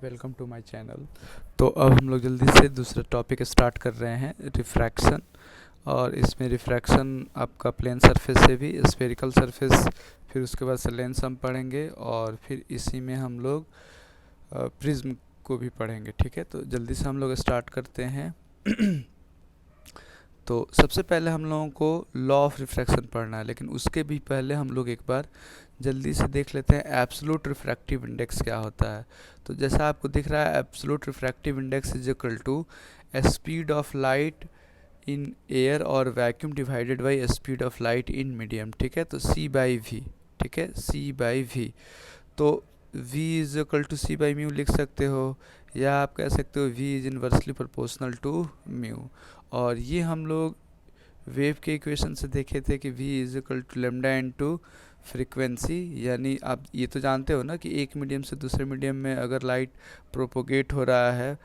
Welcome to my channel. तो अब हम लोग जल्दी से दूसरा टॉपिक स्टार्ट कर रहे हैं, रिफ्रैक्शन। और इसमें रिफ्रैक्शन आपका प्लेन सरफेस से भी स्फेरिकल सरफेस, फिर उसके बाद से लेंस हम पढ़ेंगे और फिर इसी में हम लोग प्रिज्म को भी पढ़ेंगे। ठीक है, तो जल्दी से हम लोग स्टार्ट करते हैं। तो सबसे पहले हम लोगों को लॉ ऑफ रिफ्रैक्शन पढ़ना है, लेकिन उसके भी पहले हम लोग एक बार जल्दी से देख लेते हैं एब्सोल्यूट रिफ्रैक्टिव इंडेक्स क्या होता है। तो जैसा आपको दिख रहा है, absolute refractive index is equal to speed of light in air और vacuum divided by speed of light in medium. ठीक है, तो सी बाई वी। ठीक है, सी बाई वी। तो v is equal to c by mu लिख सकते हो, या आप कह सकते हो v is inversely proportional to mu. और ये हम लोग वेव के इक्वेशन से देखे थे कि v is equal to lambda into frequency. यानी आप ये तो जानते हो ना कि एक मीडियम से दूसरे मीडियम में अगर लाइट प्रोपोगेट हो रहा है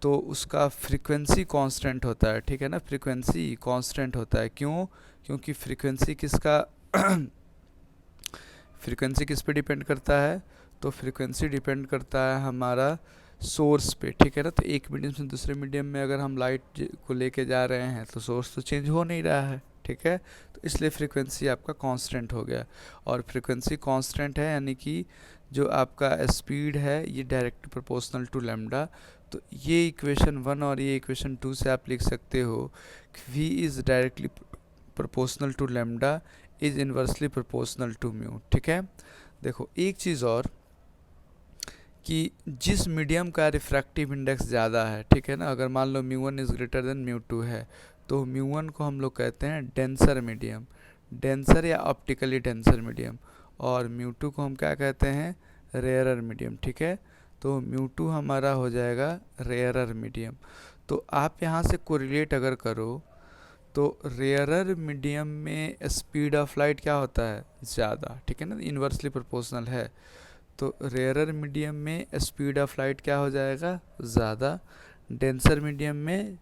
तो उसका फ्रीक्वेंसी कांस्टेंट होता है। ठीक है ना, फ्रीक्वेंसी कांस्टेंट होता है। क्यों? क्योंकि फ्रीक्वेंसी किसका फ्रीक्वेंसी किस पे डिपेंड करता है? तो फ्रीक्वेंसी डिपेंड करता है हमारा सोर्स पे। ठीक है ना, तो एक मीडियम से दूसरे मीडियम में अगर हम लाइट को लेके जा रहे हैं तो सोर्स तो चेंज हो नहीं रहा है। ठीक है, तो इसलिए फ्रीक्वेंसी आपका कांस्टेंट हो गया। और फ्रीक्वेंसी कांस्टेंट है यानी कि जो आपका स्पीड है ये डायरेक्ट प्रोपोर्शनल टू लेमडा। तो ये इक्वेशन 1 और ये इक्वेशन 2 से आप लिख सकते हो कि v is directly proportional to lambda is inversely proportional to mu. ठीक है, देखो एक चीज़ और कि जिस मीडियम का रिफ्रैक्टिव इंडेक्स ज़्यादा है, ठीक है ना, अगर मान लो mu 1 is greater than mu 2 है, तो म्यू 1 को हम लोग कहते हैं डेंसर मीडियम, डेंसर या ऑप्टिकली डेंसर मीडियम। और म्यू 2 को हम क्या कहते हैं? Rarer medium. ठीक है, तो म्यू 2 हमारा हो जाएगा रेयरर मीडियम। तो आप यहाँ से कोरिलेट अगर करो तो रेयरर मीडियम में स्पीड ऑफ लाइट क्या होता है? ज़्यादा। ठीक है ना, इन्वर्सली प्रोपोर्शनल है। तो रेयरर मीडियम में स्पीड ऑफ लाइट क्या हो जाएगा? ज़्यादा। डेंसर मीडियम में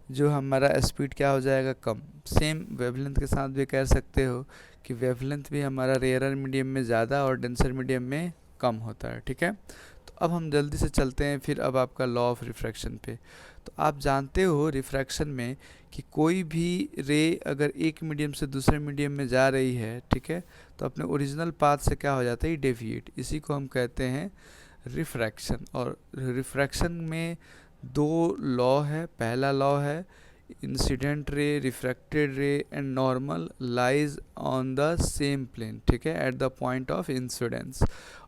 जो हमारा स्पीड क्या हो जाएगा? कम। सेम वेवलेंथ के साथ भी कह सकते हो कि वेवलेंथ भी हमारा रेयरर मीडियम में ज़्यादा और डेंसर मीडियम में कम होता है। ठीक है, तो अब हम जल्दी से चलते हैं फिर अब आपका लॉ ऑफ रिफ्रैक्शन पे। तो आप जानते हो रिफ्रैक्शन में कि कोई भी रे अगर एक मीडियम से दूसरे मीडियम में जा रही है, ठीक है, तो अपने ओरिजिनल पाथ से क्या हो जाता है? डेविएट। इसी को हम कहते हैं रिफ्रैक्शन। और रिफ्रैक्शन में दो लॉ है। पहला लॉ है incident ray, refracted ray and normal lies on the same plane. ठीक है, at the point of incidence.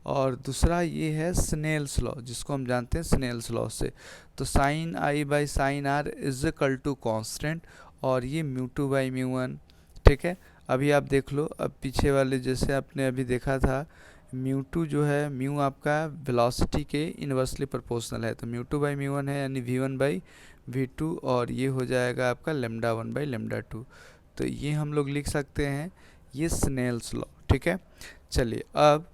और दूसरा ये है स्नेल्स लॉ, जिसको हम जानते हैं स्नेल्स लॉ से। तो sine i by sine r is equal to constant, और ये म्यू 2 बाई म्यू 1। ठीक है, अभी आप देख लो, अब पीछे वाले जैसे आपने अभी देखा था, म्यू 2 जो है, म्यू आपका वेलोसिटी के इन्वर्सली प्रोपोर्शनल है, तो म्यू 2 बाई म्यू 1 है यानी v1 बाई v2, और ये हो जाएगा आपका लेमडा 1 बाई लेमडा 2। तो ये हम लोग लिख सकते हैं ये स्नेल्स लॉ। ठीक है, चलिए अब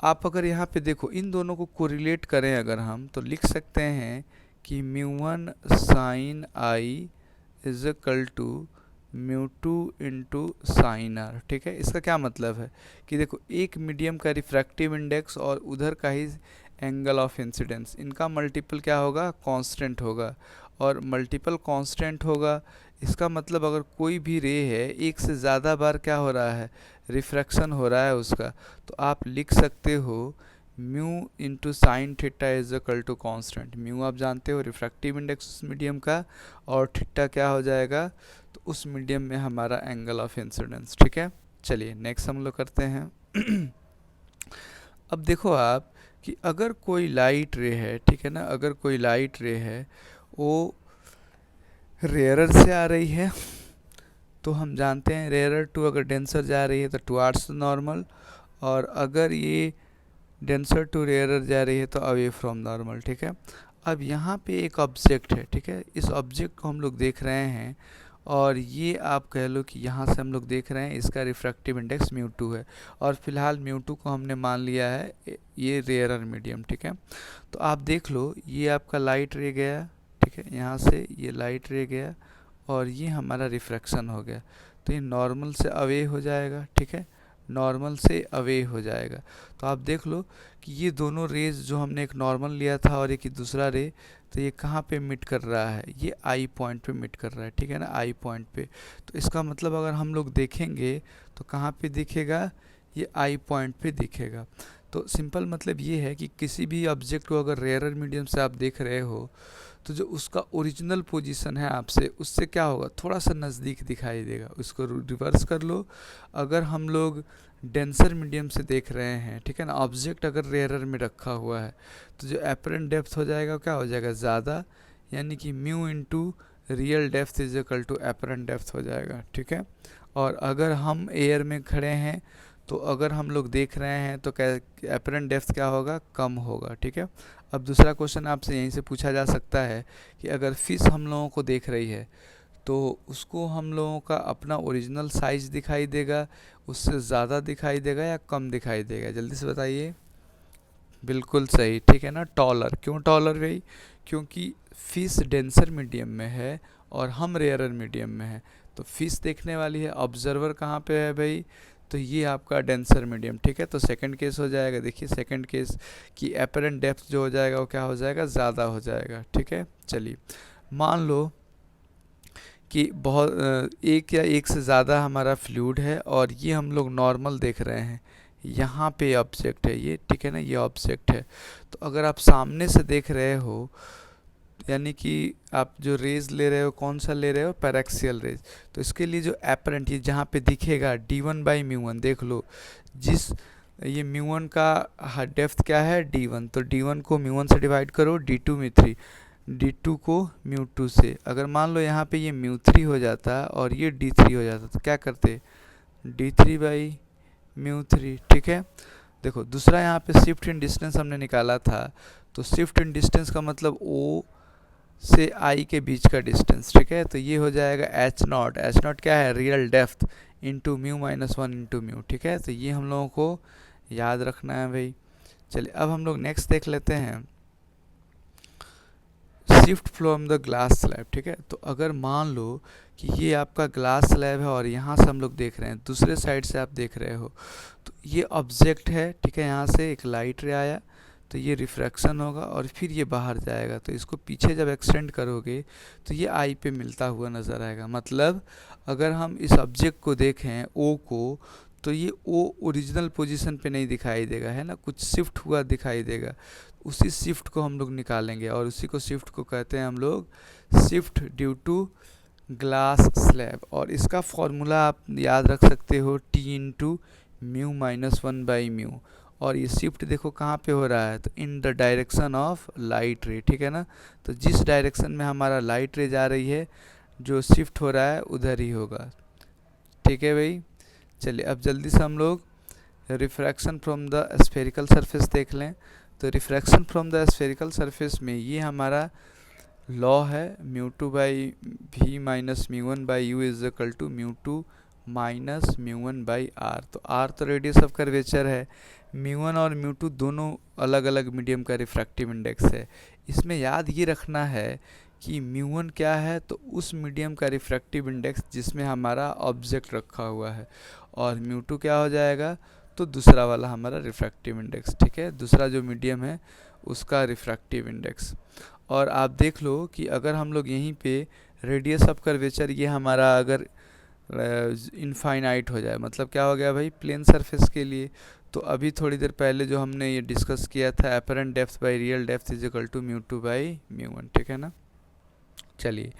आप अगर यहाँ पे देखो इन दोनों को कोरिलेट करें अगर हम, तो लिख सकते हैं कि mu 1 sine i is equal to mu 2 into sine r. ठीक है, इसका क्या मतलब है कि देखो एक मीडियम का रिफ्रैक्टिव इंडेक्स और उधर का ही एंगल ऑफ इंसिडेंस, इनका मल्टीपल क्या होगा? कांस्टेंट होगा। और मल्टीपल कांस्टेंट होगा, इसका मतलब अगर कोई भी रे है एक से ज़्यादा बार क्या हो रहा है? रिफ्रैक्शन हो रहा है उसका। तो आप लिख सकते हो mu into sine theta is equal to constant. Mu आप जानते हो रिफ्रैक्टिव इंडेक्स उस मीडियम का, और थीटा क्या हो जाएगा? तो उस मीडियम में हमारा एंगल ऑफ इंसिडेंस। ठीक है, चलिए नेक्स्ट हम लोग करते हैं। अब देखो आप कि अगर कोई लाइट रे है, ठीक है ना, अगर कोई लाइट रे है वो रेयरर से आ रही है, तो हम जानते हैं रेयरर टू अगर डेंसर जा रही है तो टुवार्ड्स नॉर्मल, और अगर ये डेंसर टू रेयरर जा रही है तो अवे फ्रॉम नॉर्मल। ठीक है, अब यहाँ पे एक ऑब्जेक्ट है, ठीक है, इस ऑब्जेक्ट को हम लोग देख रहे हैं, और ये आप कह लो कि यहाँ से हम लोग देख रहे हैं इसका रिफ्रैक्टिव इंडेक्स म्यू 2 है, और फिलहाल म्यू 2 को हमने मान लिया है ये रेयरर मीडियम। ठीक है, तो आप देख लो ये आपका लाइट रे गया, ठीक है, यहाँ से ये लाइट रे गया और ये हमारा रिफ्रैक्शन हो गया, तो ये नॉर्मल से अवे हो जाएगा। ठीक है, नॉर्मल से अवे हो जाएगा। तो आप देख लो कि ये दोनों रेज जो हमने एक नॉर्मल लिया था और एक दूसरा रे, तो ये कहाँ पे मिट कर रहा है, ये आई पॉइंट पे मिट कर रहा है, ठीक है ना, आई पॉइंट पे। तो इसका मतलब अगर हम लोग देखेंगे तो कहाँ पे दिखेगा, ये आई पॉइंट पे दिखेगा। तो सिंपल मतलब ये है कि किसी भी ऑब्जेक्ट को अगर रेयरर मीडियम से आप देख रहे हो तो जो उसका ओरिजिनल पोजीशन है आपसे, उससे क्या होगा, थोड़ा सा नज़दीक दिखाई देगा। उसको रिवर्स कर लो, अगर हम लोग डेंसर मीडियम से देख रहे हैं, ठीक है ना, ऑब्जेक्ट अगर रेयरर में रखा हुआ है, तो जो एपरेंट डेप्थ हो जाएगा क्या हो जाएगा, ज़्यादा, यानी कि mu into real depth is equal to apparent depth हो जाएगा, ठीक है। और अगर हम एयर में खड़े हैं तो अगर हम लोग देख रहे हैं तो क्या एपरेंट डेप्थ क्या होगा, कम होगा, ठीक है। अब दूसरा क्वेश्चन आपसे यहीं से पूछा जा सकता है कि अगर फ़िश हम लोगों को देख रही है तो उसको हम लोगों का अपना ओरिजिनल साइज़ दिखाई देगा, उससे ज़्यादा दिखाई देगा या कम दिखाई देगा, जल्दी से बताइए। बिल्कुल सही, ठीक है ना, टॉलर। क्यों टॉलर भाई, क्योंकि फ़िश डेंसर मीडियम में है और हम रेयरर मीडियम में है। तो फ़िश देखने वाली है, ऑब्जर्वर कहाँ पे है भाई, तो ये आपका डेंसर मीडियम, ठीक है। तो सेकंड केस हो जाएगा, देखिए सेकंड केस की एपरेंट डेप्थ जो हो जाएगा वो क्या हो जाएगा, ज़्यादा हो जाएगा, ठीक है। चलिए मान लो कि एक या एक से ज़्यादा हमारा फ्लूइड है और ये हम लोग नॉर्मल देख रहे हैं, यहाँ पे ऑब्जेक्ट है ये, ठीक है ना, ये ऑब्जेक्ट है। तो अगर आप सामने से देख रहे हो, यानी कि आप जो रेज ले रहे हो कौन सा ले रहे हो, पैरेक्सियल रेज, तो इसके लिए जो एपरेंट ये जहाँ पे दिखेगा d1/μ1, देख लो जिस ये μ1 का डेप्थ क्या है d1, तो d1 को μ1 से डिवाइड करो, d2 μ3, d2 को μ2 से। अगर मान लो यहाँ पे ये μ3 हो जाता और ये d3 हो जाता तो क्या करते, d3/μ3, ठीक है। देखो दूसरा यहाँ पे शिफ्ट इन डिस्टेंस हमने निकाला था, तो शिफ्ट इन डिस्टेंस का मतलब O से I के बीच का डिस्टेंस, ठीक है। तो ये हो जाएगा h0, h0 क्या है, real depth into μ-1 into mu, ठीक है। तो ये हम लोगों को याद रखना है भाई। चलिए अब हम लोग नेक्स्ट देख लेते हैं, shift from the glass slab, ठीक है। तो अगर मान लो कि ये आपका ग्लास स्लैब है और यहाँ से हम लोग देख रहे हैं, दूसरे साइड से आप देख रहे हो, तो ये ऑब्जेक्ट है, ठीक है। यहाँ से एक लाइट रे आया तो ये रिफ्रैक्शन होगा और फिर ये बाहर जाएगा, तो इसको पीछे जब एक्सटेंड करोगे तो ये आई पे मिलता हुआ नज़र आएगा। मतलब अगर हम इस ऑब्जेक्ट को देखें ओ को, तो ये ओ ओरिजिनल पोजीशन पे नहीं दिखाई देगा, है ना, कुछ शिफ्ट हुआ दिखाई देगा। उसी शिफ्ट को हम लोग निकालेंगे और उसी को शिफ्ट को कहते हैं हम लोग shift due to glass slab. और इसका फॉर्मूला आप याद रख सकते हो, टी इंटू μ-1/μ। और ये शिफ्ट देखो कहाँ पे हो रहा है, तो in the direction of light रे, ठीक है ना। तो जिस डायरेक्शन में हमारा लाइट रे जा रही है, जो शिफ्ट हो रहा है उधर ही होगा, ठीक है भाई। चलिए अब जल्दी से हम लोग refraction from the spherical surface देख लें। तो refraction from the spherical surface में ये हमारा लॉ है, μ2/v minus μ1/u is equal to μ2 minus μ1/r। तो r तो रेडियस ऑफ कर्वेचर है, μ1 और μ2 दोनों अलग अलग मीडियम का रिफ्रैक्टिव इंडेक्स है। इसमें याद ये रखना है कि μ1 क्या है, तो उस मीडियम का रिफ्रैक्टिव इंडेक्स जिसमें हमारा ऑब्जेक्ट रखा हुआ है, और μ2 क्या हो जाएगा, तो दूसरा वाला हमारा रिफ्रैक्टिव इंडेक्स, ठीक है, दूसरा जो मीडियम है उसका रिफ्रैक्टिव इंडेक्स। और आप देख लो कि अगर हम लोग यहीं पे रेडियस ऑफ कर्वेचर ये हमारा अगर इनफाइनाइट हो जाए, मतलब क्या हो गया भाई, प्लेन सरफेस के लिए, तो अभी थोड़ी देर पहले जो हमने ये डिस्कस किया था apparent depth by real depth is equal to μ2/μ1, ठीक है ना। चलिए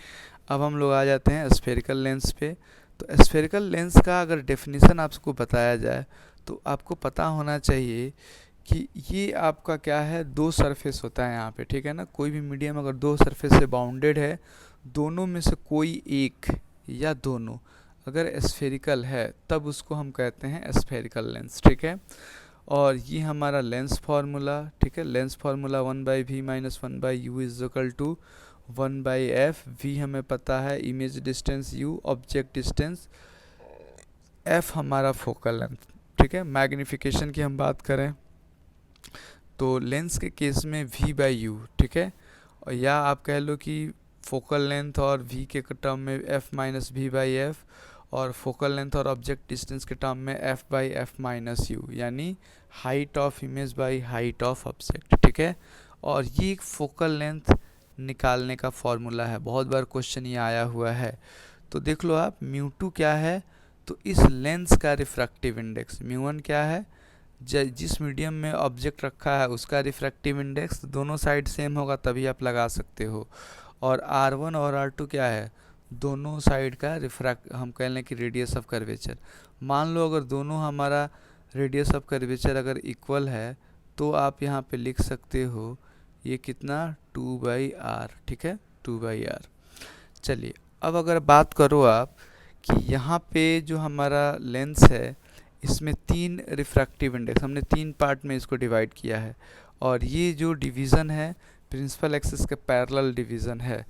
अब हम लोग आ जाते हैं स्फेरिकल लेंस पे। तो स्फेरिकल लेंस का अगर डेफिनेशन आपको बताया जाए तो आपको पता होना चाहिए कि ये आपका क्या है, दो सरफेस होता है यहाँ पे, ठीक है ना। कोई भी मीडियम अगर दो सरफेस से बाउंडेड है, दोनों में से कोई एक या दोनों अगर स्फेरिकल है तब उसको हम कहते हैं स्फेरिकल लेंस, ठीक है। और ये हमारा लेंस फार्मूला, ठीक है, lens formula 1/v minus 1/u is equal to 1/f। v हमें पता है image distance, u object distance, f हमारा फोकल लेंथ, ठीक है। मैग्नीफिकेशन की हम बात करें तो लेंस के केस में v/u, ठीक है, और या आप कह लो कि फोकल लेंथ और v के टर्म में f माइनस v/f, और फोकल लेंथ और ऑब्जेक्ट डिस्टेंस के टर्म में f by f minus u, यानी height of image by height of object, ठीक है। और ये एक फोकल लेंथ निकालने का फॉर्मूला है, बहुत बार क्वेश्चन ये आया हुआ है। तो देख लो आप, μ2 क्या है, तो इस लेंस का रिफ्रैक्टिव इंडेक्स, μ1 क्या है, जिस मीडियम में ऑब्जेक्ट रखा है उसका रिफ्रैक्टिव इंडेक्स, दोनों साइड सेम होगा तभी आप लगा सकते हो। और R1 और R2 क्या है, दोनों साइड का हम कह लें कि रेडियस ऑफ कर्वेचर। मान लो अगर दोनों हमारा रेडियस ऑफ कर्वेचर अगर इक्वल है तो आप यहाँ पे लिख सकते हो ये कितना 2/r, ठीक है, 2/r। चलिए अब अगर बात करो आप कि यहाँ पे जो हमारा लेंस है इसमें 3 रिफ्रैक्टिव इंडेक्स, हमने 3 पार्ट में इसको डिवाइड किया है, और ये जो डिवीज़न है प्रिंसिपल एक्सिस के पैरेलल डिवीज़न है।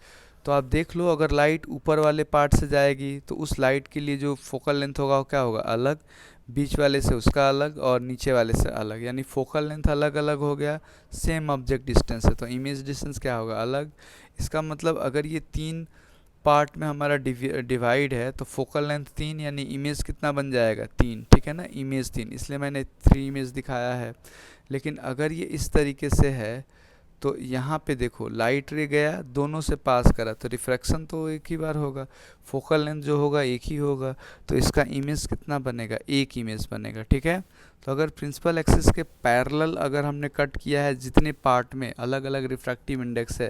तो आप देख लो, अगर लाइट ऊपर वाले पार्ट से जाएगी तो उस लाइट के लिए जो फोकल लेंथ होगा वो क्या होगा, अलग, बीच वाले से उसका अलग, और नीचे वाले से अलग, यानी फोकल लेंथ अलग अलग हो गया। सेम ऑब्जेक्ट डिस्टेंस है तो इमेज डिस्टेंस क्या होगा, अलग। इसका मतलब अगर ये 3 पार्ट में हमारा डिवाइड है तो फोकल लेंथ 3, यानी इमेज कितना बन जाएगा, 3, ठीक है ना, इमेज 3, इसलिए मैंने 3 इमेज दिखाया है। लेकिन अगर ये इस तरीके से है तो यहाँ पे देखो, लाइट रे गया, दोनों से पास करा तो रिफ्रैक्शन तो एक ही बार होगा, फोकल लेंथ जो होगा एक ही होगा, तो इसका इमेज कितना बनेगा, एक इमेज बनेगा, ठीक है। तो अगर प्रिंसिपल एक्सिस के पैरेलल अगर हमने कट किया है जितने पार्ट में अलग अलग रिफ्रैक्टिव इंडेक्स है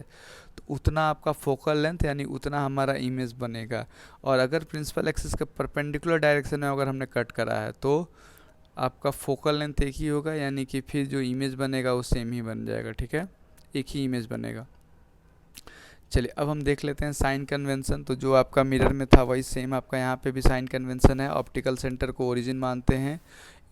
तो उतना आपका फोकल लेंथ यानी उतना हमारा इमेज बनेगा। और अगर प्रिंसिपल एक्सिस के परपेंडिकुलर डायरेक्शन में अगर हमने कट करा है तो आपका फोकल लेंथ एक ही होगा, यानी कि फिर जो इमेज बनेगा वो सेम ही बन जाएगा, ठीक है, एक ही इमेज बनेगा। चलिए अब हम देख लेते हैं साइन कन्वेंशन। तो जो आपका मिरर में था वही सेम आपका यहाँ पे भी साइन कन्वेंशन है। ऑप्टिकल सेंटर को ओरिजिन मानते हैं,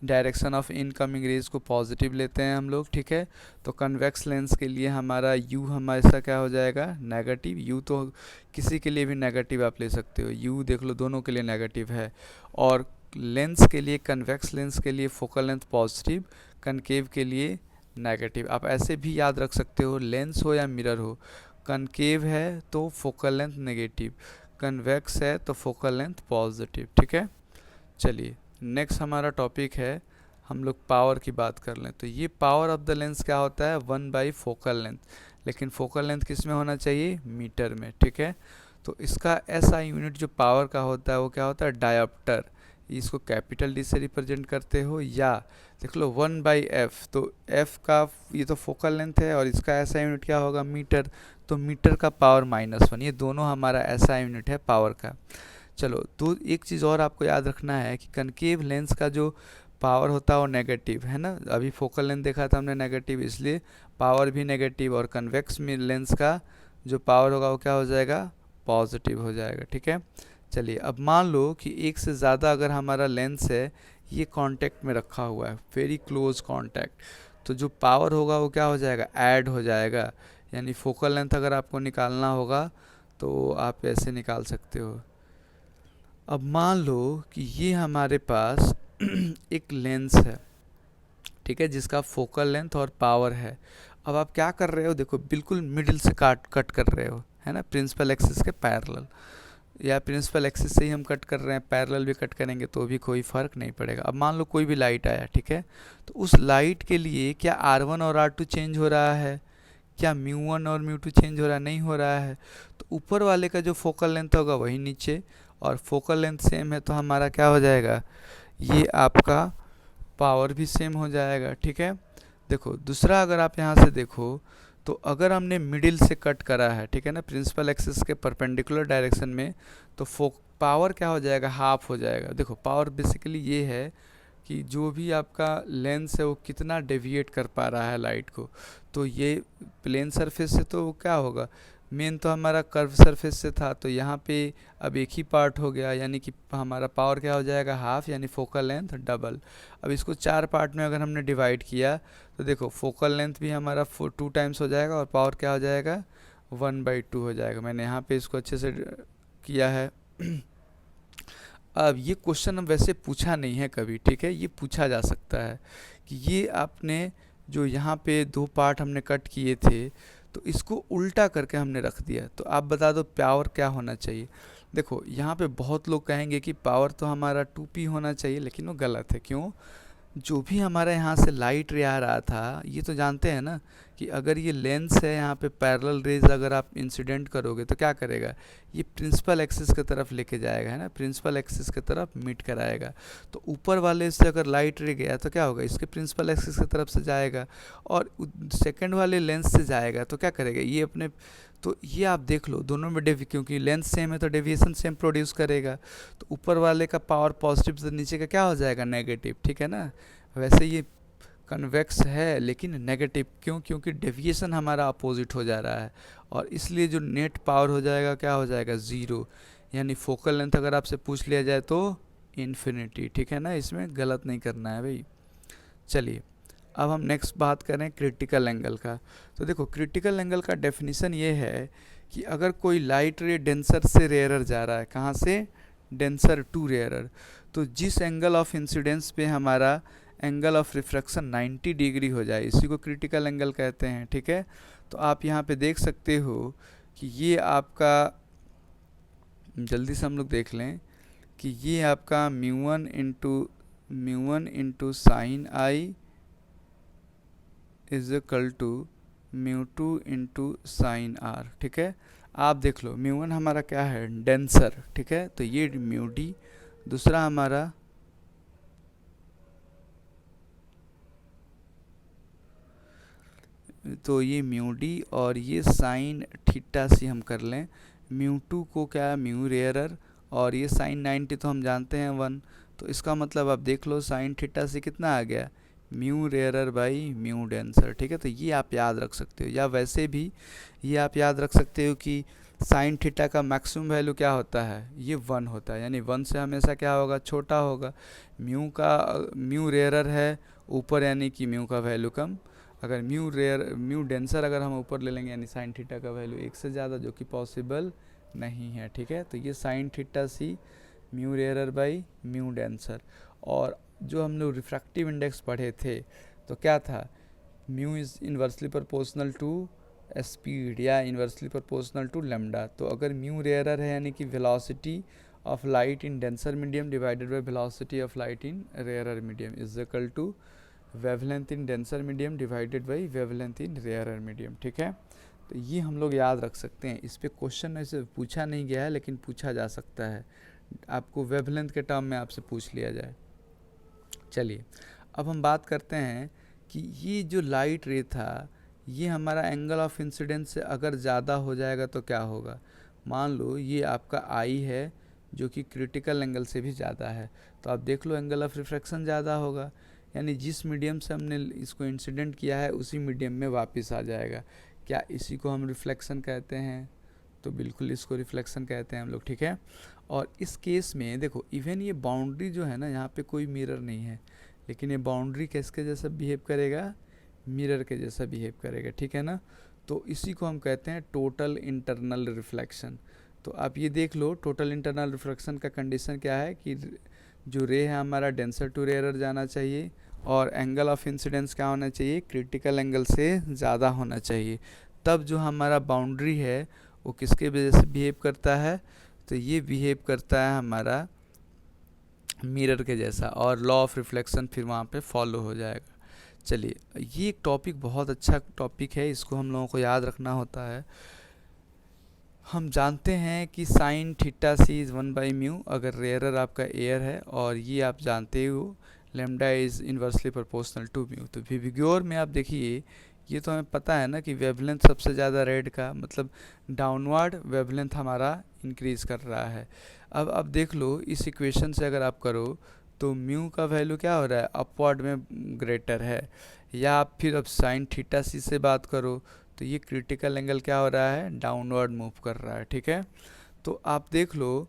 डायरेक्शन ऑफ इनकमिंग रेज को पॉजिटिव लेते हैं हम लोग, ठीक है। तो कन्वेक्स लेंस के लिए हमारा u हमारा क्या हो जाएगा, नेगेटिव। u तो किसी के लिए भी नेगेटिव आप ले सकते हो, u देख लो दोनों के लिए नेगेटिव है। और लेंस के लिए, कन्वेक्स लेंस के लिए फोकल लेंथ पॉजिटिव, कनकेव के लिए नेगेटिव। आप ऐसे भी याद रख सकते हो, लेंस हो या मिरर हो, कनकेव है तो फोकल लेंथ नेगेटिव, कन्वेक्स है तो फोकल लेंथ पॉजिटिव, ठीक है। चलिए नेक्स्ट हमारा टॉपिक है, हम लोग पावर की बात कर लें। तो ये पावर ऑफ द लेंस क्या होता है, 1 बाई फोकल लेंथ, लेकिन फोकल लेंथ किस में होना चाहिए, मीटर में, ठीक है। तो इसका SI यूनिट जो पावर का होता है वो क्या होता है, डायोप्टर। इसको कैपिटल D से रिप्रेजेंट करते हो, या देख लो 1/f, तो f का ये तो फोकल लेंथ है और इसका SI यूनिट क्या होगा, मीटर, तो मीटर का पावर -1, ये दोनों हमारा SI यूनिट है पावर का। चलो तो एक चीज़ और आपको याद रखना है कि कनकेव लेंस का जो पावर होता है वो नेगेटिव है ना, अभी फोकल लेंथ देखा था हमने नेगेटिव, इसलिए पावर भी नेगेटिव। और कन्वेक्स में लेंस का जो पावर होगा वो क्या हो जाएगा, पॉजिटिव हो जाएगा, ठीक है। चलिए अब मान लो कि एक से ज़्यादा अगर हमारा लेंस है ये कांटेक्ट में रखा हुआ है, वेरी क्लोज कांटेक्ट, तो जो पावर होगा वो क्या हो जाएगा, ऐड हो जाएगा। यानी फोकल लेंथ अगर आपको निकालना होगा तो आप ऐसे निकाल सकते हो। अब मान लो कि ये हमारे पास एक लेंस है, ठीक है, जिसका फोकल लेंथ और पावर है। अब आप क्या कर रहे हो, देखो बिल्कुल मिडिल से कट कर रहे हो, है ना, प्रिंसिपल एक्सिस के पैरेलल, या प्रिंसिपल एक्सिस से ही हम कट कर रहे हैं, पैरेलल भी कट करेंगे तो भी कोई फ़र्क नहीं पड़ेगा। अब मान लो कोई भी लाइट आया, ठीक है, तो उस लाइट के लिए क्या R1 और R2 चेंज हो रहा है, क्या μ1 और μ2 चेंज हो रहा है, नहीं हो रहा है। तो ऊपर वाले का जो फोकल लेंथ होगा वही नीचे, और फोकल लेंथ सेम है तो हमारा क्या हो जाएगा, ये आपका पावर भी सेम हो जाएगा, ठीक है। देखो दूसरा, अगर आप यहाँ से देखो तो अगर हमने मिडिल से कट करा है, ठीक है ना, प्रिंसिपल एक्सिस के परपेंडिकुलर डायरेक्शन में, तो पावर क्या हो जाएगा, हाफ हो जाएगा। देखो पावर बेसिकली ये है कि जो भी आपका लेंस है वो कितना डेविएट कर पा रहा है लाइट को। तो ये प्लेन सरफेस से तो क्या होगा, मेन तो हमारा कर्व सरफेस से था, तो यहाँ पे अब एक ही पार्ट हो गया, यानी कि हमारा पावर क्या हो जाएगा, हाफ, यानी फोकल लेंथ डबल। अब इसको 4 पार्ट में अगर हमने डिवाइड किया तो देखो फोकल लेंथ भी हमारा 2 टाइम्स हो जाएगा और पावर क्या हो जाएगा, 1/2 हो जाएगा। मैंने यहाँ पे इसको अच्छे से किया है। अब ये क्वेश्चन हम वैसे पूछा नहीं है कभी, ठीक है, ये पूछा जा सकता है कि ये आपने जो यहाँ पे 2 पार्ट हमने कट किए थे तो इसको उल्टा करके हमने रख दिया। तो आप बता दो पावर क्या होना चाहिए। देखो यहाँ पे बहुत लोग कहेंगे कि पावर तो हमारा 2p होना चाहिए, लेकिन वो गलत है। क्यों? जो भी हमारा यहाँ से लाइट रे आ रहा था, ये तो जानते हैं ना कि अगर ये लेंस है यहाँ पे पैरेलल रेज अगर आप इंसिडेंट करोगे तो क्या करेगा, ये प्रिंसिपल एक्सिस की तरफ लेके जाएगा, है ना, प्रिंसिपल एक्सिस की तरफ मीट कराएगा। तो ऊपर वाले से अगर लाइट रे गया तो क्या होगा, इसके प्रिंसिपल एक्सिस की तरफ से जाएगा, और सेकंड वाले लेंस से जाएगा तो क्या करेगा, ये अपने, तो ये आप देख लो दोनों में क्योंकि लेंस सेम है तो डेविएशन सेम प्रोड्यूस करेगा। तो ऊपर वाले का पावर पॉजिटिव से नीचे का क्या हो जाएगा, नेगेटिव, ठीक है ना। वैसे ये कन्वेक्स है लेकिन नेगेटिव, क्यों? क्योंकि डेविएशन हमारा अपोजिट हो जा रहा है, और इसलिए जो नेट पावर हो जाएगा क्या हो जाएगा, ज़ीरो। यानी फोकल लेंथ अगर आपसे पूछ लिया जाए तो इन्फिनिटी, ठीक है ना, इसमें गलत नहीं करना है भाई। चलिए अब हम नेक्स्ट बात करें क्रिटिकल एंगल का। तो देखो क्रिटिकल एंगल का डेफिनेशन ये है कि अगर कोई लाइट रे डेंसर से रेयरर जा रहा है, कहाँ से, डेंसर टू रेयरर, तो जिस एंगल ऑफ इंसिडेंस पे हमारा एंगल ऑफ रिफ्रैक्शन 90 डिग्री हो जाए, इसी को क्रिटिकल एंगल कहते हैं, ठीक है। तो आप यहाँ पे देख सकते हो कि ये आपका, जल्दी से हम लोग देख लें कि ये आपका mu one into sine i is equal to μ2 into sine r, ठीक है। आप देख लो μ1 हमारा क्या है, डेंसर, ठीक है, तो ये μd, दूसरा हमारा तो ये μd, और ये साइन थीटा सी हम कर लें, μ2 को क्या है, म्यू रेयरर, और ये साइन 90 तो हम जानते हैं 1, तो इसका मतलब आप देख लो साइन थीटा से कितना आ गया, mu rarer by mu denser, ठीक है। तो ये आप याद रख सकते हो, या वैसे भी ये आप याद रख सकते हो कि साइन थीटा का मैक्सिमम वैल्यू क्या होता है, ये 1 होता है, यानी 1 से हमेशा क्या होगा, छोटा होगा। म्यू रेयरर है ऊपर, यानी कि म्यू का वैल्यू कम। अगर म्यू डेंसर अगर हम ऊपर ले लेंगे, यानी साइन थीटा का वैल्यू 1 से ज़्यादा, जो कि पॉसिबल नहीं है, ठीक है। तो ये sine theta c mu rarer by mu denser. और जो हम लोग रिफ्रैक्टिव इंडेक्स पढ़े थे तो क्या था, mu is inversely proportional to speed या इन्वर्सली प्रोपोर्शनल टू लैम्डा। तो अगर म्यू रेयरर है यानी कि velocity of light in denser medium divided by velocity of light in rarer medium is equal to wavelength in denser medium divided by wavelength in rarer medium, ठीक है। तो ये हम लोग याद रख सकते हैं। इस पर क्वेश्चन ऐसे पूछा नहीं गया है लेकिन पूछा जा सकता है, आपको वेवलेंथ के टर्म में आपसे पूछ लिया जाए। चलिए अब हम बात करते हैं कि ये जो लाइट रे था, ये हमारा एंगल ऑफ इंसिडेंस से अगर ज़्यादा हो जाएगा तो क्या होगा। मान लो ये आपका आई है जो कि क्रिटिकल एंगल से भी ज़्यादा है, तो आप देख लो एंगल ऑफ रिफ्रैक्शन ज़्यादा होगा, यानी जिस मीडियम से हमने इसको इंसिडेंट किया है उसी मीडियम में वापस आ जाएगा। क्या इसी को हम रिफ्लेक्शन कहते हैं? तो बिल्कुल इसको रिफ्लेक्शन कहते हैं हम लोग, ठीक है। और इस केस में देखो इवन ये बाउंड्री जो है ना, यहाँ पे कोई मिरर नहीं है, लेकिन ये बाउंड्री किसके जैसा बिहेव करेगा, मिरर के जैसा बिहेव करेगा, ठीक है ना। तो इसी को हम कहते हैं टोटल इंटरनल रिफ्लेक्शन। तो आप ये देख लो टोटल इंटरनल रिफ्लेक्शन का कंडीशन क्या है कि जो रे है हमारा डेंसर टू रेयरर जाना चाहिए, और एंगल ऑफ इंसिडेंस क्या होना चाहिए, क्रिटिकल एंगल से ज़्यादा होना चाहिए। तब जो हमारा बाउंड्री है वो किसके वजह से बिहेव करता है, तो ये बिहेव करता है हमारा मिरर के जैसा, और लॉ ऑफ रिफ्लेक्शन फिर वहाँ पे फॉलो हो जाएगा। चलिए ये एक टॉपिक बहुत अच्छा टॉपिक है, इसको हम लोगों को याद रखना होता है। हम जानते हैं कि साइन थीटा सी इज़ 1/μ अगर रेयरर आपका एयर है, और ये आप जानते हो lambda is inversely proportional to mu. तो विग्योर में आप देखिए ये तो हमें पता है ना कि वेवलेंथ सबसे ज़्यादा रेड का मतलब डाउनवर्ड वेवलेंथ हमारा इंक्रीज़ कर रहा है। अब देख लो इस इक्वेशन से अगर आप करो तो म्यू का वैल्यू क्या हो रहा है, अपवर्ड में ग्रेटर है। या आप फिर अब साइन थीटा सी से बात करो तो ये क्रिटिकल एंगल क्या हो रहा है, डाउनवर्ड मूव कर रहा है, ठीक है। तो आप देख लो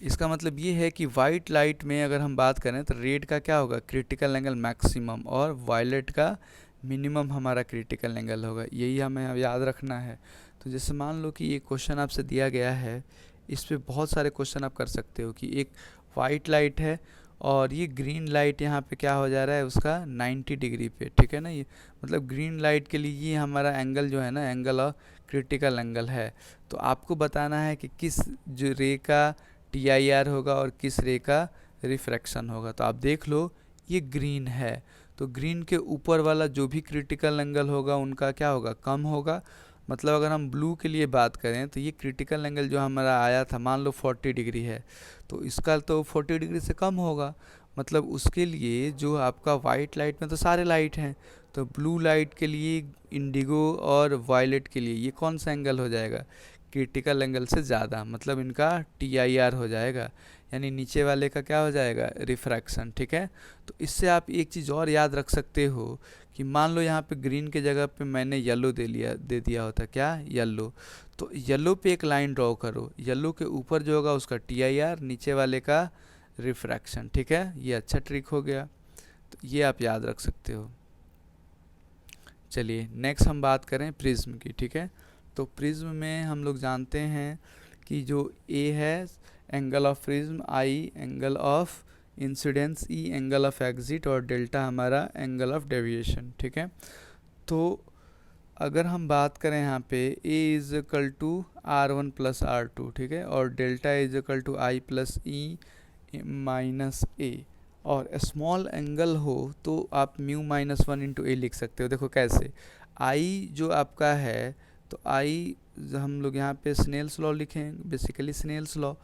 इसका मतलब ये है कि वाइट लाइट में अगर हम बात करें तो रेड का क्या होगा, क्रिटिकल एंगल मैक्सिमम, और वायलेट का मिनिमम हमारा क्रिटिकल एंगल होगा। यही हमें याद रखना है। तो जैसे मान लो कि ये क्वेश्चन आपसे दिया गया है, इस पे बहुत सारे क्वेश्चन आप कर सकते हो कि एक वाइट लाइट है और ये ग्रीन लाइट यहाँ पे क्या हो जा रहा है उसका 90 डिग्री पे, ठीक है ना। ये मतलब ग्रीन लाइट के लिए ये हमारा एंगल जो है ना एंगल ऑफ क्रिटिकल एंगल है। तो आपको बताना है कि किस जो रे का TIR होगा और किस रे का रिफ्रैक्शन होगा। तो आप देख लो ये ग्रीन है, तो ग्रीन के ऊपर वाला जो भी क्रिटिकल एंगल होगा उनका क्या होगा, कम होगा। मतलब अगर हम ब्लू के लिए बात करें तो ये क्रिटिकल एंगल जो हमारा आया था मान लो 40 डिग्री है, तो इसका तो 40 डिग्री से कम होगा। मतलब उसके लिए जो आपका वाइट लाइट में तो सारे लाइट हैं, तो ब्लू लाइट के लिए, इंडिगो और वायलेट के लिए ये कौन सा एंगल हो जाएगा, क्रिटिकल एंगल से ज़्यादा, मतलब इनका TIR हो जाएगा, यानी नीचे वाले का क्या हो जाएगा, रिफ्रैक्शन, ठीक है। तो इससे आप एक चीज़ और याद रख सकते हो कि मान लो यहाँ पे ग्रीन के जगह पे मैंने येलो दे दिया होता, क्या, येलो। तो येलो पे एक लाइन ड्रॉ करो, येलो के ऊपर जो होगा उसका TIR, नीचे वाले का रिफ्रैक्शन, ठीक है। ये अच्छा ट्रिक हो गया, तो ये आप याद रख सकते हो। चलिए नेक्स्ट हम बात करें प्रिज्म की, ठीक है। तो प्रिज्म में हम लोग जानते हैं कि जो A है angle of prism, I angle of incidence, E angle of exit और डेल्टा हमारा एंगल ऑफ डेविएशन, ठीक है। तो अगर हम बात करें यहाँ पे A is equal to R1 plus R2, ठीक है, और delta is equal to I plus E minus A, और स्मॉल एंगल हो तो आप म्यू माइनस 1 इंटू ए लिख सकते हो। देखो कैसे, आई जो आपका है, तो आई हम लोग यहाँ पे स्नेल्स लॉ लिखें, बेसिकली स्नेल्स लॉ,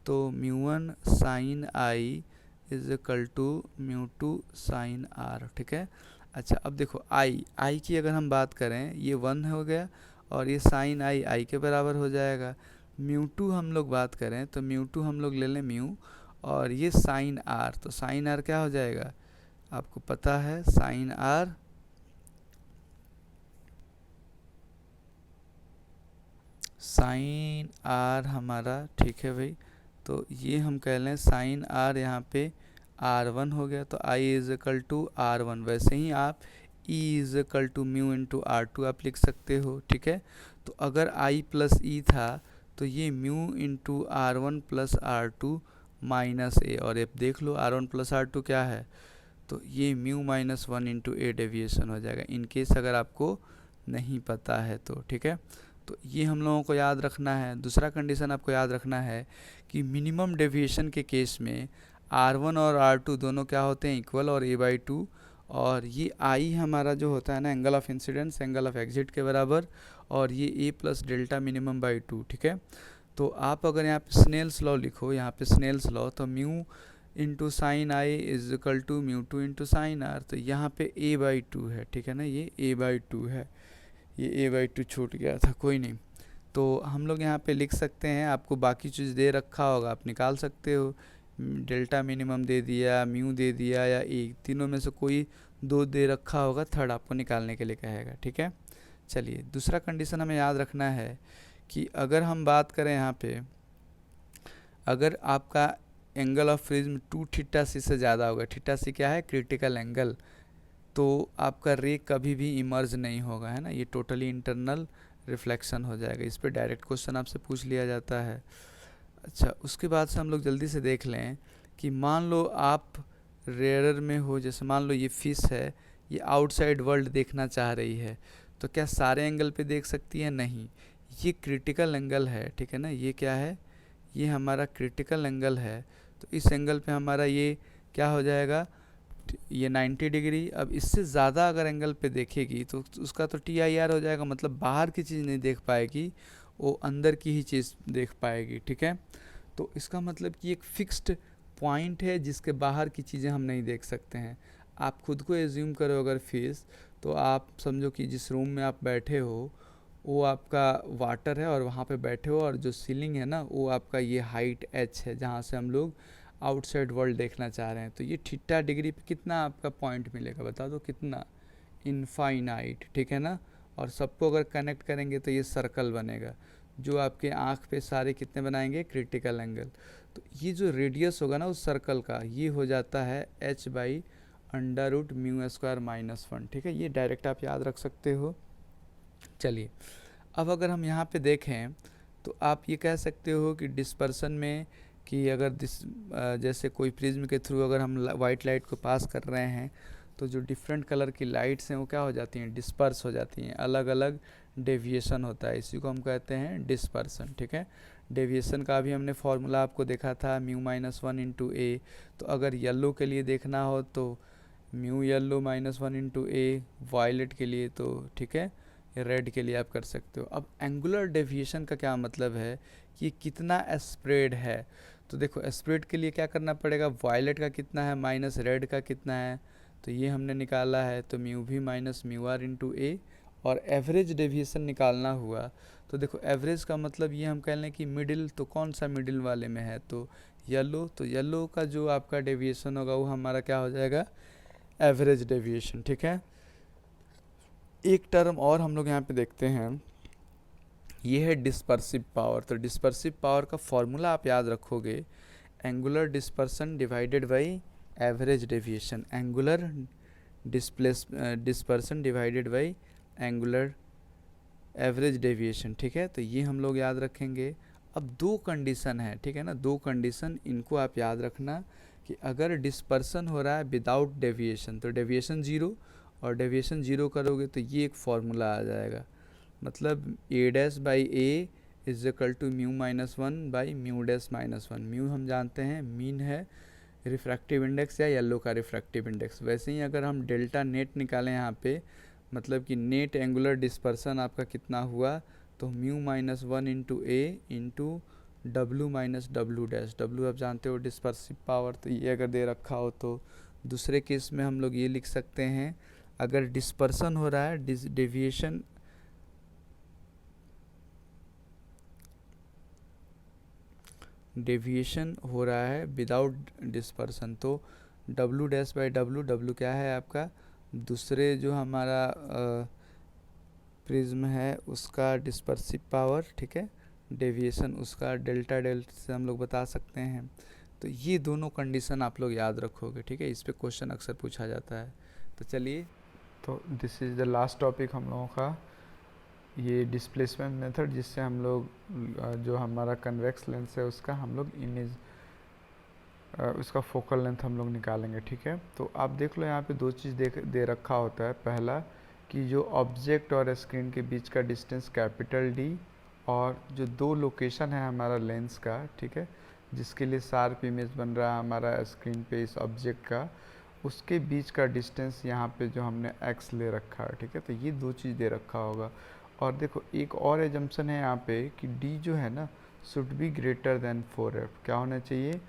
तो mu 1 sine i is equal to mu 2 sine r, ठीक है। अच्छा अब देखो आई की अगर हम बात करें, ये 1 हो गया और ये साइन आई के बराबर हो जाएगा। म्यू 2 हम लोग बात करें तो म्यू 2 हम लोग ले लें म्यू, और ये साइन आर, तो साइन आर क्या हो जाएगा, आपको पता है साइन आर हमारा, ठीक है भाई। तो ये हम कह लें साइन आर यहाँ पे R1 हो गया, तो I is equal to R1। वैसे ही आप E is equal to mu into R2 आप लिख सकते हो, ठीक है। तो अगर I प्लस E था तो ये mu into R1 plus R2 minus a, और अब देख लो R1 प्लस R2 क्या है, तो ये म्यू माइनस 1 इंटू ए डेविएशन हो जाएगा, इन केस अगर आपको नहीं पता है तो, ठीक है। तो ये हम लोगों को याद रखना है। दूसरा कंडीशन आपको याद रखना है कि मिनिमम डेविएशन के केस में R1 और R2 दोनों क्या होते हैं, इक्वल और a/2, और ये I हमारा जो होता है ना angle of incidence angle of exit के बराबर, और ये A plus delta minimum by 2, ठीक है। तो आप अगर यहाँ पे स्नेल्स लॉ लिखो, यहाँ पे स्नेल्स लॉ, तो mu into sine i is equal to mu 2 into sine r, तो यहाँ पे a/2 है, ठीक है ना, ये a/2 है, ये a/2 छूट गया था, कोई नहीं। तो हम लोग यहाँ पे लिख सकते हैं, आपको बाकी चीज़ दे रखा होगा आप निकाल सकते हो, डेल्टा मिनिमम दे दिया, म्यू दे दिया, या ए, तीनों में से कोई दो दे रखा होगा, थर्ड आपको निकालने के लिए कहेगा, ठीक है। चलिए दूसरा कंडीशन हमें याद रखना है कि अगर हम बात करें यहाँ पे, अगर आपका एंगल ऑफ प्रिज्म 2 थीटा सी से ज़्यादा होगा, थीटा सी क्या है, क्रिटिकल एंगल, तो आपका रे कभी भी इमर्ज नहीं होगा, है ना, ये टोटली इंटरनल रिफ्लेक्शन हो जाएगा। इस पर डायरेक्ट क्वेश्चन आपसे पूछ लिया जाता है। अच्छा उसके बाद से हम लोग जल्दी से देख लें कि मान लो आप रेयर में हो, जैसे मान लो ये फिश है, ये आउटसाइड वर्ल्ड देखना चाह रही है, तो क्या सारे एंगल पे देख सकती है, नहीं, ये क्रिटिकल एंगल है, ठीक है ना, ये क्या है, ये हमारा क्रिटिकल एंगल है। तो इस एंगल पे हमारा ये क्या हो जाएगा, ये 90 डिग्री। अब इससे ज़्यादा अगर एंगल पे देखेगी तो उसका तो TIR हो जाएगा, मतलब बाहर की चीज़ नहीं देख पाएगी, वो अंदर की ही चीज़ देख पाएगी, ठीक है। तो इसका मतलब कि एक फिक्स्ड पॉइंट है जिसके बाहर की चीज़ें हम नहीं देख सकते हैं। आप खुद को एज्यूम करो अगर फिश, तो आप समझो कि जिस रूम में आप बैठे हो वो आपका वाटर है और वहाँ पे बैठे हो, और जो सीलिंग है ना वो आपका ये हाइट h है जहाँ से हम लोग आउटसाइड वर्ल्ड देखना चाह रहे हैं। तो ये थीटा डिग्री पे कितना आपका पॉइंट मिलेगा, बता दो कितना, इनफाइनाइट, ठीक है ना। और सबको अगर कनेक्ट करेंगे तो ये सर्कल बनेगा, जो आपके आँख पे सारे कितने बनाएंगे, क्रिटिकल एंगल। तो ये जो रेडियस होगा ना उस सर्कल का, ये हो जाता है h/√μ²-1, ठीक है, ये डायरेक्ट आप याद रख सकते हो। चलिए अब अगर हम यहाँ पे देखें तो आप ये कह सकते हो कि डिस्पर्सन में कि अगर जैसे कोई प्रिज्म के थ्रू अगर हम वाइट लाइट को पास कर रहे हैं तो जो डिफरेंट कलर की लाइट्स हैं वो क्या हो जाती हैं, डिस्पर्स हो जाती हैं, अलग अलग डेविएशन होता है, इसी को हम कहते हैं डिस्पर्सन। ठीक है, डेविएशन का भी हमने फॉर्मूला आपको देखा था, μ-1 × A। तो अगर येलो के लिए देखना हो तो म्यू येलो -1 × A, वायलेट के लिए तो ठीक है रेड के लिए आप कर सकते हो। अब एंगुलर डेविएशन का क्या मतलब है कि कितना स्प्रेड है। तो देखो स्प्रेड के लिए क्या करना पड़ेगा, वायलेट का कितना है माइनस रेड का कितना है, तो ये हमने निकाला है, तो म्यू भी -μr × A। और एवरेज डेविएशन निकालना हुआ तो देखो एवरेज का मतलब ये हम कह लें कि मिडिल, तो कौन सा मिडिल वाले में है, तो येलो, तो येलो का जो आपका डेविएशन होगा वो हमारा क्या हो जाएगा, एवरेज डेविएशन। ठीक है, एक टर्म और हम लोग यहाँ पे देखते हैं, ये है डिस्पर्सिव पावर। तो डिस्पर्सिव पावर का फॉर्मूला आप याद रखोगे, angular dispersion divided by average deviation, angular dispersion divided by angular average deviation. ठीक है, तो ये हम लोग याद रखेंगे। अब दो कंडीशन है, ठीक है ना, दो कंडीशन, इनको आप याद रखना कि अगर डिस्पर्सन हो रहा है विदाउट डेविएशन तो डेविएशन ज़ीरो, और डेविएशन ज़ीरो करोगे तो ये एक फार्मूला आ जाएगा, मतलब A'/A = μ-1/μ'-1। म्यू हम जानते हैं मीन है रिफ्रैक्टिव इंडेक्स या येलो का रिफ्रैक्टिव इंडेक्स। वैसे ही अगर हम डेल्टा नेट निकालें यहाँ पे, मतलब कि नेट एंगुलर डिस्पर्सन आपका कितना हुआ, तो μ-1 × A × W-W'। W आप जानते हो डिस्पर्सिव पावर, तो ये अगर दे रखा हो तो दूसरे केस में हम लोग ये लिख सकते हैं, अगर डिस्पर्सन हो रहा है, डेविएशन हो रहा है विदाउट डिस्पर्सन, तो W'/W, W क्या है आपका, दूसरे जो हमारा प्रिज्म है उसका डिस्पर्सिव पावर, ठीक है, डेविएशन उसका डेल्टा से हम लोग बता सकते हैं। तो ये दोनों कंडीशन आप लोग याद रखोगे। ठीक है, इस पे क्वेश्चन अक्सर पूछा जाता है। तो चलिए, तो this is the last topic हम लोगों का, ये डिस्प्लेसमेंट मेथड, जिससे हम लोग जो हमारा कन्वेक्स लेंस है उसका हम लोग इमेज उसका फोकल लेंथ हम लोग निकालेंगे। ठीक है, तो आप देख लो यहाँ पे दो चीज़ दे रखा होता है। पहला कि जो ऑब्जेक्ट और स्क्रीन के बीच का डिस्टेंस D, और जो दो लोकेशन है हमारा लेंस का, ठीक है, जिसके लिए शार्प इमेज बन रहा है हमारा स्क्रीन पे इस ऑब्जेक्ट का, उसके बीच का डिस्टेंस यहाँ पे जो हमने x ले रखा है। ठीक है, तो ये दो चीज़ दे रखा होगा। और देखो एक और एजम्पशन है यहाँ पे कि d जो है ना should be greater than 4f। क्या होना चाहिए,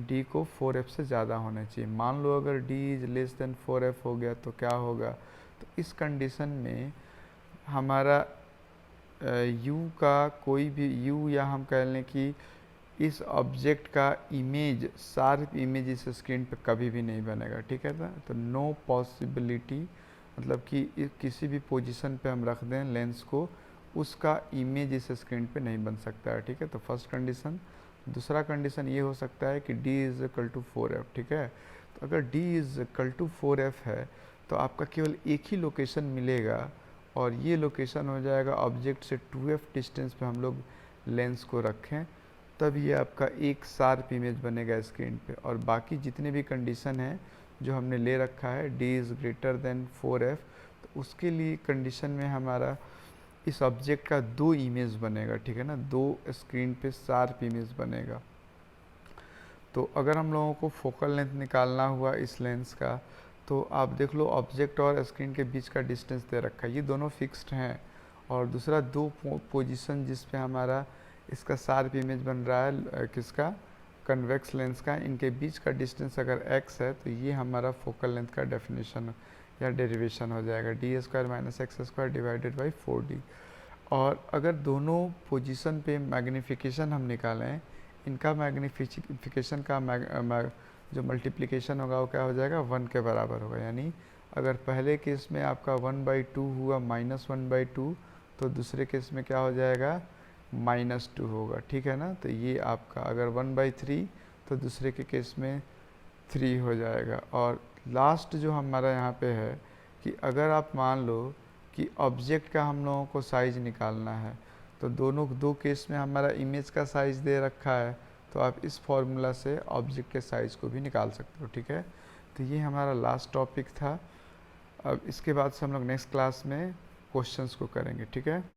d को 4f से ज़्यादा होना चाहिए। मान लो अगर d is less than 4f हो गया तो क्या होगा, तो इस कंडीशन में हमारा u का कोई भी u, या हम कह लें कि इस ऑब्जेक्ट का इमेज, शार्प इमेज इस स्क्रीन पे कभी भी नहीं बनेगा। ठीक है, तो नो पॉसिबिलिटी, मतलब कि किसी भी पोजीशन पे हम रख दें लेंस को, उसका इमेज इस स्क्रीन पे नहीं बन सकता है। ठीक है, तो फर्स्ट कंडीशन। दूसरा कंडीशन ये हो सकता है कि d = 4f। ठीक है, तो अगर d = 4f है तो आपका केवल एक ही लोकेशन मिलेगा, और ये लोकेशन हो जाएगा ऑब्जेक्ट से 2f डिस्टेंस पे हम लोग लेंस को रखें, तब ये आपका एक शार्प इमेज बनेगा स्क्रीन पे। और बाकी जितने भी कंडीशन हैं जो हमने ले रखा है d > 4f, तो उसके लिए कंडीशन में हमारा इस ऑब्जेक्ट का दो इमेज बनेगा। ठीक है ना, दो स्क्रीन पे शार्प इमेज बनेगा। तो अगर हम लोगों को फोकल लेंथ निकालना हुआ इस लेंस का, तो आप देख लो ऑब्जेक्ट और स्क्रीन के बीच का डिस्टेंस दे रखा है, ये दोनों फिक्स्ड हैं। और दूसरा दो पोजीशन जिस पे हमारा इसका शार्प इमेज बन रहा है, किसका, कन्वेक्स लेंस का, इनके बीच का डिस्टेंस अगर x है तो ये हमारा फोकल लेंथ का डेफिनेशन या डेरिवेशन हो जाएगा, d² - x² / 4d। और अगर दोनों पोजीशन पे मैग्नीफिकेशन हम निकालें, इनका मैग्नीफिकेशन का जो मल्टीप्लिकेशन होगा वो क्या हो जाएगा, 1 के बराबर होगा। यानी अगर पहले केस में आपका 1/2 हुआ -1/2, तो दूसरे केस में क्या हो जाएगा, -2 होगा। ठीक है ना, तो ये आपका अगर 1/3 तो दूसरे के केस में 3 हो जाएगा। और लास्ट जो हमारा यहाँ पे है कि अगर आप मान लो कि ऑब्जेक्ट का हम लोगों को साइज़ निकालना है, तो दो केस में हमारा इमेज का साइज़ दे रखा है, तो आप इस फॉर्मूला से ऑब्जेक्ट के साइज़ को भी निकाल सकते हो, ठीक है। तो ये हमारा लास्ट टॉपिक था। अब इसके बाद से हम लोग नेक्स्ट क्लास में क्वेश्चंस को करेंगे, ठीक है।